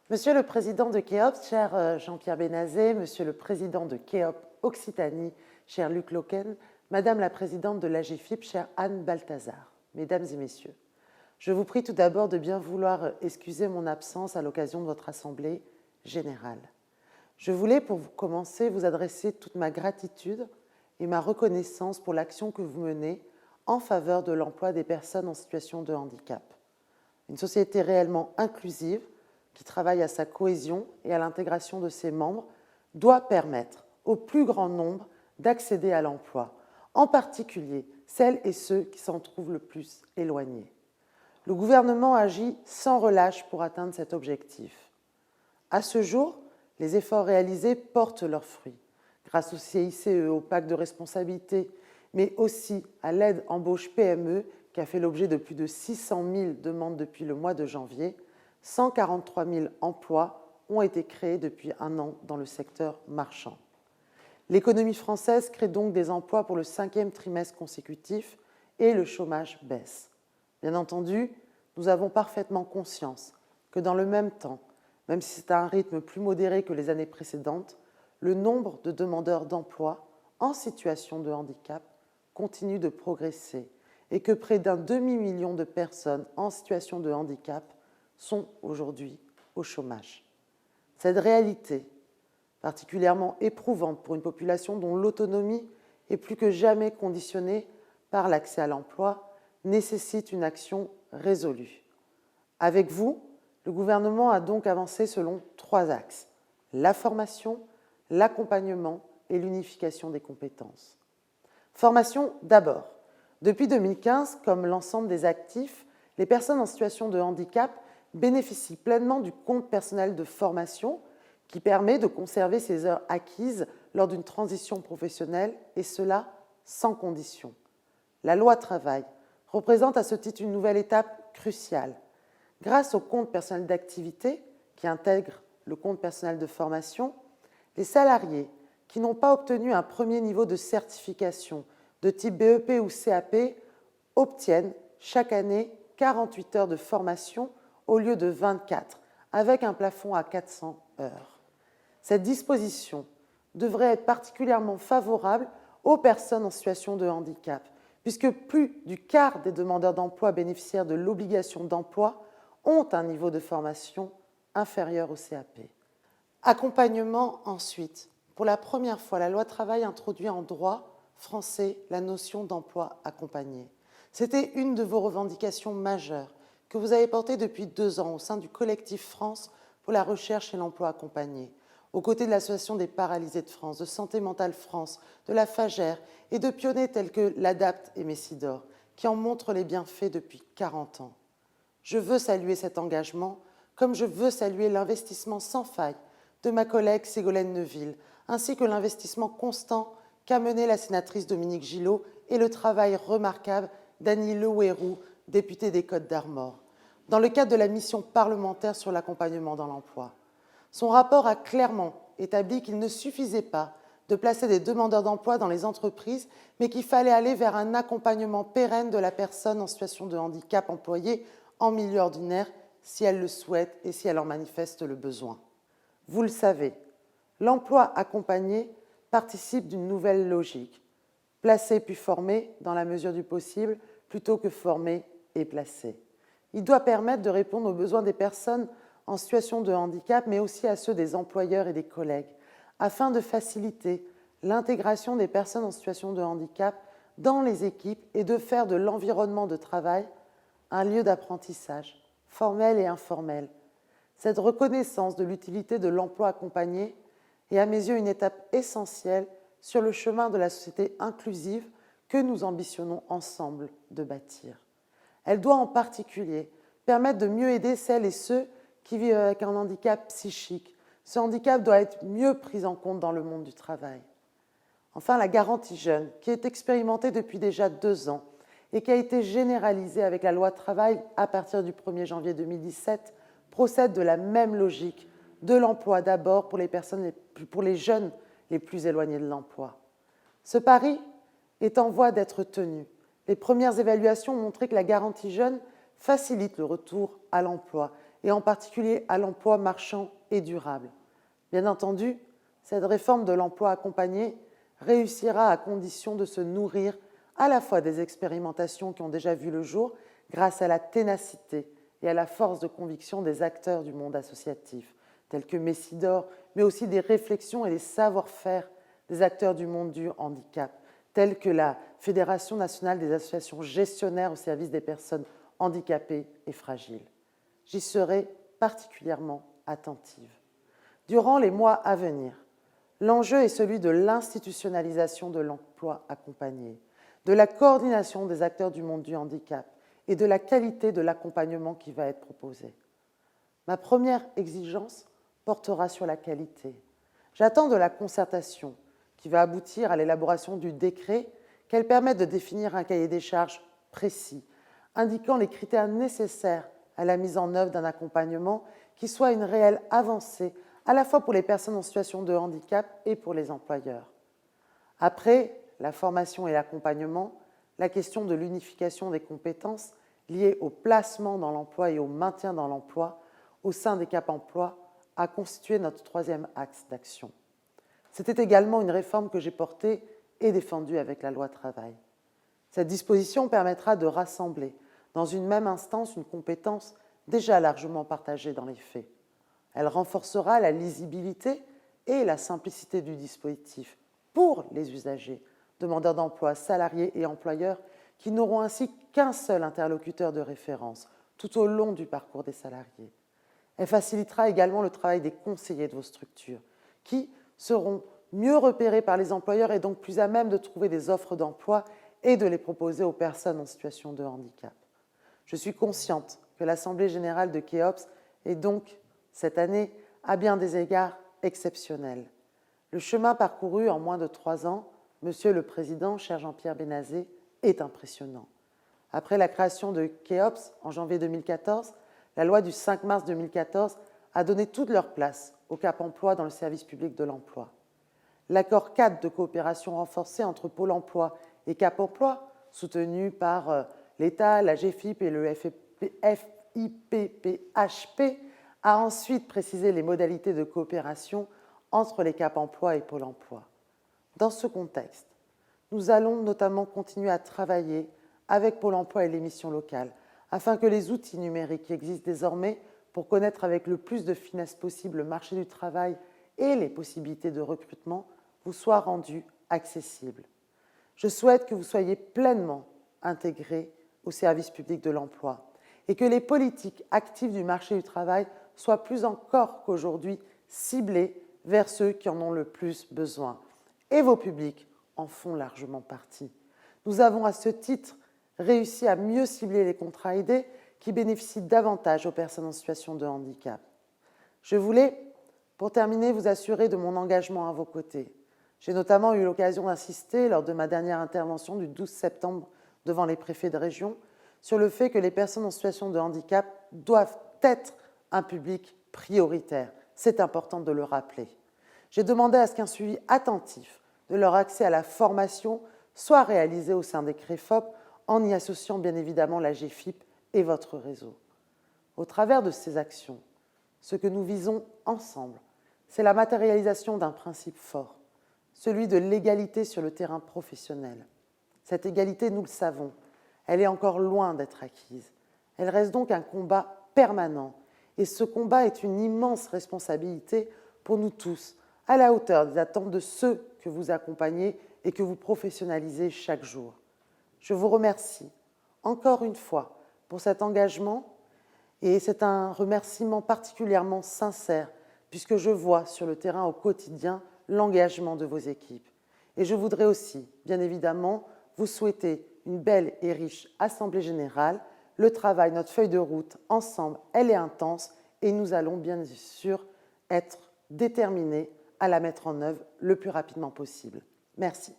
Monsieur le Président de Kéops, cher Jean-Pierre Bénazet, Monsieur le Président de Kéop Occitanie, cher Luc Loken, Madame la Présidente de l'AGFIP, chère Anne Balthazar, Mesdames et Messieurs, je vous prie tout d'abord de bien vouloir excuser mon absence à l'occasion de votre Assemblée générale. Je voulais, pour commencer, vous adresser toute ma gratitude et ma reconnaissance pour l'action que vous menez en faveur de l'emploi des personnes en situation de handicap. Une société réellement inclusive, qui travaille à sa cohésion et à l'intégration de ses membres, doit permettre au plus grand nombre d'accéder à l'emploi, en particulier celles et ceux qui s'en trouvent le plus éloignés. Le gouvernement agit sans relâche pour atteindre cet objectif. À ce jour, les efforts réalisés portent leurs fruits, grâce au CICE, au pacte de responsabilité, mais aussi à l'aide embauche PME, qui a fait l'objet de plus de 600 000 demandes depuis le mois de janvier. 143 000 emplois ont été créés depuis un an dans le secteur marchand. L'économie française crée donc des emplois pour le 5e trimestre consécutif et le chômage baisse. Bien entendu, nous avons parfaitement conscience que dans le même temps, même si c'est à un rythme plus modéré que les années précédentes, le nombre de demandeurs d'emploi en situation de handicap continue de progresser et que près d'un demi-million de personnes en situation de handicap sont aujourd'hui au chômage. Cette réalité, particulièrement éprouvante pour une population dont l'autonomie est plus que jamais conditionnée par l'accès à l'emploi, nécessite une action résolue. Avec vous, le gouvernement a donc avancé selon 3 axes: la formation, l'accompagnement et l'unification des compétences. Formation d'abord. Depuis 2015, comme l'ensemble des actifs, les personnes en situation de handicap bénéficient pleinement du compte personnel de formation qui permet de conserver ses heures acquises lors d'une transition professionnelle, et cela sans condition. La loi Travail représente à ce titre une nouvelle étape cruciale. Grâce au compte personnel d'activité, qui intègre le compte personnel de formation, les salariés qui n'ont pas obtenu un premier niveau de certification de type BEP ou CAP obtiennent chaque année 48 heures de formation au lieu de 24, avec un plafond à 400 heures. Cette disposition devrait être particulièrement favorable aux personnes en situation de handicap, puisque plus du quart des demandeurs d'emploi bénéficiaires de l'obligation d'emploi ont un niveau de formation inférieur au CAP. Accompagnement ensuite. Pour la première fois, la loi Travail introduit en droit français la notion d'emploi accompagné. C'était une de vos revendications majeures que vous avez portées depuis 2 ans au sein du collectif France pour la recherche et l'emploi accompagné, aux côtés de l'Association des paralysés de France, de Santé mentale France, de la FAGER et de pionniers tels que l'ADAPT et Messidor, qui en montrent les bienfaits depuis 40 ans. Je veux saluer cet engagement, comme je veux saluer l'investissement sans faille de ma collègue Ségolène Neuville, ainsi que l'investissement constant qu'a mené la sénatrice Dominique Gillot et le travail remarquable d'Annie Leouérou, députée des Côtes-d'Armor, dans le cadre de la mission parlementaire sur l'accompagnement dans l'emploi. Son rapport a clairement établi qu'il ne suffisait pas de placer des demandeurs d'emploi dans les entreprises, mais qu'il fallait aller vers un accompagnement pérenne de la personne en situation de handicap employée en milieu ordinaire si elle le souhaite et si elle en manifeste le besoin. Vous le savez, l'emploi accompagné participe d'une nouvelle logique: placer puis former dans la mesure du possible, plutôt que former et placer. Il doit permettre de répondre aux besoins des personnes en situation de handicap, mais aussi à ceux des employeurs et des collègues, afin de faciliter l'intégration des personnes en situation de handicap dans les équipes et de faire de l'environnement de travail un lieu d'apprentissage, formel et informel. Cette reconnaissance de l'utilité de l'emploi accompagné est à mes yeux une étape essentielle sur le chemin de la société inclusive que nous ambitionnons ensemble de bâtir. Elle doit en particulier permettre de mieux aider celles et ceux qui vivent avec un handicap psychique. Ce handicap doit être mieux pris en compte dans le monde du travail. Enfin, la garantie jeune, qui est expérimentée depuis déjà 2 ans et qui a été généralisée avec la loi Travail à partir du 1er janvier 2017, procède de la même logique de l'emploi d'abord pour les jeunes les plus éloignés de l'emploi. Ce pari est en voie d'être tenu. Les premières évaluations ont montré que la garantie jeune facilite le retour à l'emploi et en particulier à l'emploi marchand et durable. Bien entendu, cette réforme de l'emploi accompagné réussira à condition de se nourrir à la fois des expérimentations qui ont déjà vu le jour grâce à la ténacité et à la force de conviction des acteurs du monde associatif, tels que Messidor, mais aussi des réflexions et des savoir-faire des acteurs du monde du handicap, tels que la Fédération nationale des associations gestionnaires au service des personnes handicapées et fragiles. J'y serai particulièrement attentive. Durant les mois à venir, l'enjeu est celui de l'institutionnalisation de l'emploi accompagné, de la coordination des acteurs du monde du handicap et de la qualité de l'accompagnement qui va être proposé. Ma première exigence portera sur la qualité. J'attends de la concertation qui va aboutir à l'élaboration du décret qu'elle permette de définir un cahier des charges précis, indiquant les critères nécessaires à la mise en œuvre d'un accompagnement qui soit une réelle avancée à la fois pour les personnes en situation de handicap et pour les employeurs. Après la formation et l'accompagnement, la question de l'unification des compétences liées au placement dans l'emploi et au maintien dans l'emploi au sein des Cap Emploi a constitué notre troisième axe d'action. C'était également une réforme que j'ai portée et défendue avec la loi travail. Cette disposition permettra de rassembler dans une même instance une compétence déjà largement partagée dans les faits. Elle renforcera la lisibilité et la simplicité du dispositif pour les usagers, demandeurs d'emploi, salariés et employeurs, qui n'auront ainsi qu'un seul interlocuteur de référence tout au long du parcours des salariés. Elle facilitera également le travail des conseillers de vos structures, qui seront mieux repérés par les employeurs et donc plus à même de trouver des offres d'emploi et de les proposer aux personnes en situation de handicap. Je suis consciente que l'Assemblée générale de Kéops est donc, cette année, à bien des égards, exceptionnelle. Le chemin parcouru en moins de 3 ans, Monsieur le Président, cher Jean-Pierre Benazé, est impressionnant. Après la création de Kéops en janvier 2014, la loi du 5 mars 2014 a donné toute leur place au Cap Emploi dans le service public de l'emploi. L'accord cadre de coopération renforcée entre Pôle emploi et Cap Emploi, soutenu par l'État, la GFIP et le FIPPHP, a ensuite précisé les modalités de coopération entre les Cap Emploi et Pôle emploi. Dans ce contexte, nous allons notamment continuer à travailler avec Pôle emploi et les missions locales afin que les outils numériques qui existent désormais pour connaître avec le plus de finesse possible le marché du travail et les possibilités de recrutement vous soient rendus accessibles. Je souhaite que vous soyez pleinement intégrés au service public de l'emploi et que les politiques actives du marché du travail soient plus encore qu'aujourd'hui ciblées vers ceux qui en ont le plus besoin. Et vos publics en font largement partie. Nous avons à ce titre réussi à mieux cibler les contrats aidés qui bénéficient davantage aux personnes en situation de handicap. Je voulais, pour terminer, vous assurer de mon engagement à vos côtés. J'ai notamment eu l'occasion d'insister lors de ma dernière intervention du 12 septembre devant les préfets de région sur le fait que les personnes en situation de handicap doivent être un public prioritaire. C'est important de le rappeler. J'ai demandé à ce qu'un suivi attentif de leur accès à la formation soit réalisé au sein des CREFOP en y associant bien évidemment la GFIP et votre réseau. Au travers de ces actions, ce que nous visons ensemble, c'est la matérialisation d'un principe fort, celui de l'égalité sur le terrain professionnel. Cette égalité, nous le savons, elle est encore loin d'être acquise. Elle reste donc un combat permanent. Et ce combat est une immense responsabilité pour nous tous, à la hauteur des attentes de ceux que vous accompagnez et que vous professionnalisez chaque jour. Je vous remercie encore une fois pour cet engagement et c'est un remerciement particulièrement sincère puisque je vois sur le terrain au quotidien l'engagement de vos équipes. Et je voudrais aussi, bien évidemment, vous souhaiter une belle et riche Assemblée générale. Le travail, notre feuille de route, ensemble, elle est intense et nous allons bien sûr être déterminés à la mettre en œuvre le plus rapidement possible. Merci.